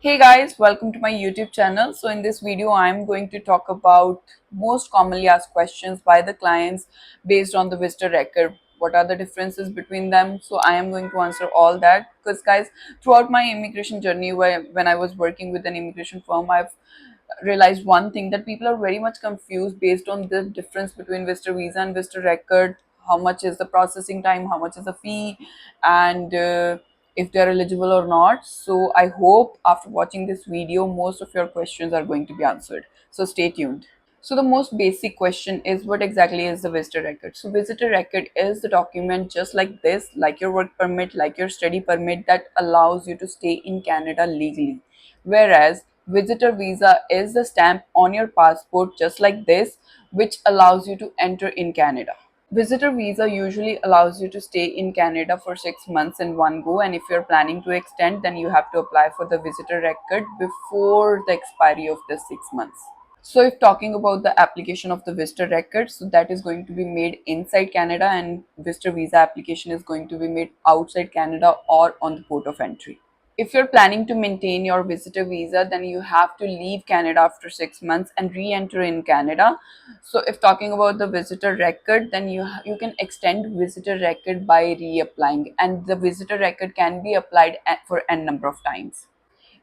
Hey guys, welcome to my YouTube channel. So in this video, I'm going to talk about most commonly asked questions by the clients based on the visitor record. What are the differences between them? So I am going to answer all that because guys, throughout my immigration journey, when I was working with an immigration firm, I've realized one thing that people are very much confused based on the difference between visitor visa and visitor record. How much is the processing time? How much is the fee? And if they're eligible or not. So I hope after watching this video, most of your questions are going to be answered. So stay tuned. So the most basic question is what exactly is the visitor record? So visitor record is the document just like this, like your work permit, like your study permit that allows you to stay in Canada legally. Whereas visitor visa is the stamp on your passport just like this, which allows you to enter in Canada. Visitor visa usually allows you to stay in Canada for 6 months in one go, and if you're planning to extend, then you have to apply for the visitor record before the expiry of the 6 months. So if talking about the application of the visitor record, so that is going to be made inside Canada, and visitor visa application is going to be made outside Canada or on the port of entry. If you're planning to maintain your visitor visa, then you have to leave Canada after 6 months and re-enter in Canada. So if talking about the visitor record, then you can extend visitor record by reapplying, and the visitor record can be applied for n number of times.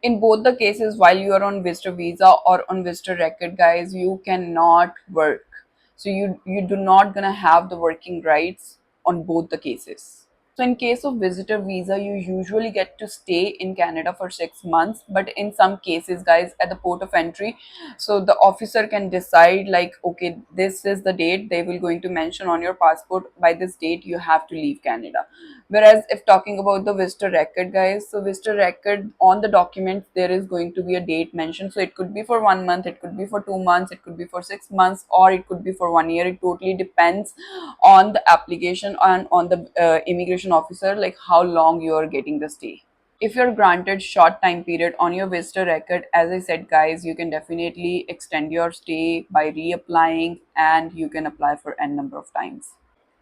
In both the cases, while you are on visitor visa or on visitor record, guys, you cannot work. So you do not gonna have the working rights on both the cases. So in case of visitor visa, you usually get to stay in Canada for 6 months, but in some cases, guys, at the port of entry, so the officer can decide like, okay, this is the date they will going to mention on your passport. By this date, you have to leave Canada. Whereas if talking about the visitor record, guys, so visitor record on the document, there is going to be a date mentioned. So it could be for 1 month, it could be for 2 months, it could be for 6 months, or it could be for 1 year. It totally depends on the application and on the immigration officer, like how long you are getting the stay. If you're granted short time period on your visitor record, as I said, guys, you can definitely extend your stay by reapplying, and you can apply for n number of times.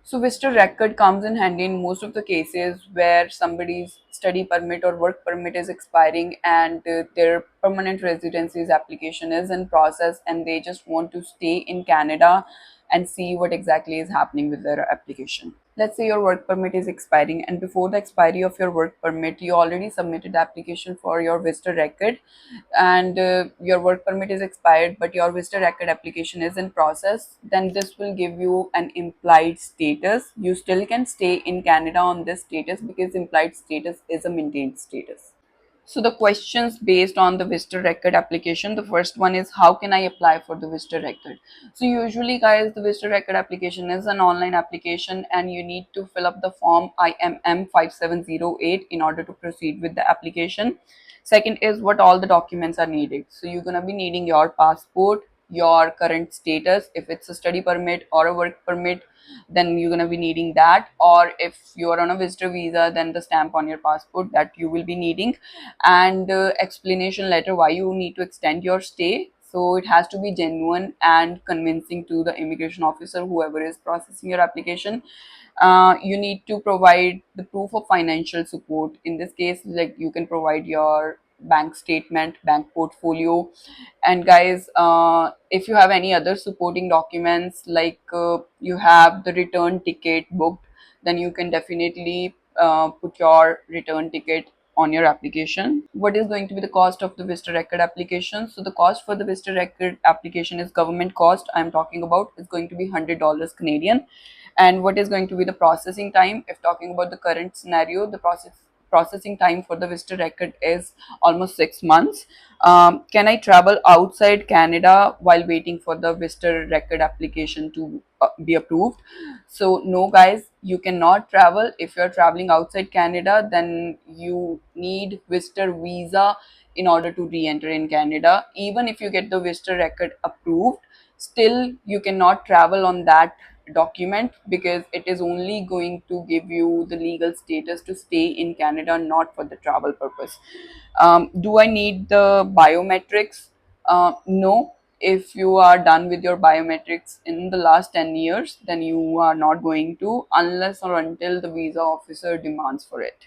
So visitor record comes in handy in most of the cases where somebody's study permit or work permit is expiring, and their permanent residency's application is in process, and they just want to stay in Canada and see what exactly is happening with their application. Let's say your work permit is expiring, and before the expiry of your work permit, you already submitted the application for your visitor record, and your work permit is expired but your visitor record application is in process. Then this will give you an implied status. You still can stay in Canada on this status because implied status is a maintained status. So the questions based on the visitor record application, the first one is how can I apply for the visitor record? So usually, guys, the visitor record application is an online application, and you need to fill up the form IMM 5708 in order to proceed with the application. Second is what all the documents are needed. So you're gonna be needing your passport, your current status, if it's a study permit or a work permit, then you're going to be needing that. Or if you are on a visitor visa, then the stamp on your passport that you will be needing, and explanation letter why you need to extend your stay. So it has to be genuine and convincing to the immigration officer, whoever is processing your application. You need to provide the proof of financial support. In this case, like, you can provide your bank statement, bank portfolio. And guys, if you have any other supporting documents, like you have the return ticket booked, then you can definitely put your return ticket on your application. What is going to be the cost of the visitor record application? So the cost for the visitor record application is government cost. I'm talking about is going to be $100 Canadian. And what is going to be the processing time? If talking about the current scenario, the processing time for the visitor record is almost 6 months. Can I travel outside Canada while waiting for the visitor record application to be approved? So no, guys, you cannot travel. If you're traveling outside Canada, then you need visitor visa in order to re-enter in Canada. Even if you get the visitor record approved, still you cannot travel on that document because it is only going to give you the legal status to stay in Canada, not for the travel purpose. Do I need the biometrics? No. If you are done with your biometrics in the last 10 years, then you are not going to, unless or until the visa officer demands for it.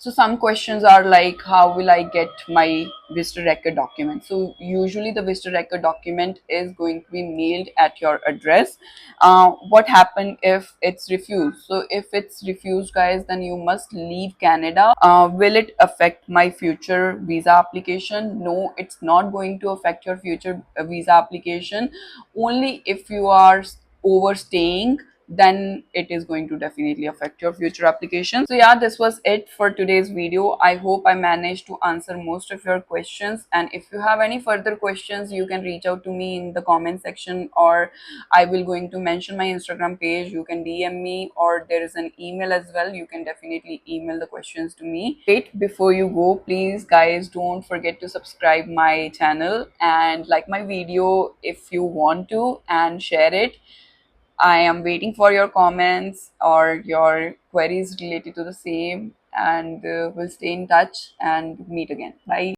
So some questions are like, how will I get my visitor record document? So usually the visitor record document is going to be mailed at your address. What happened if it's refused? So if it's refused, guys, then you must leave Canada. Will it affect my future visa application? No, it's not going to affect your future visa application. Only if you are overstaying, then it is going to definitely affect your future application. So yeah, this was it for today's video. I hope I managed to answer most of your questions, and if you have any further questions, you can reach out to me in the comment section, or I will going to mention my Instagram page. You can DM me, or there is an email as well. You can definitely email the questions to me. Wait, before you go, please guys, don't forget to subscribe my channel and like my video if you want to, and share it. I am waiting for your comments or your queries related to the same, and we'll stay in touch and meet again. Bye.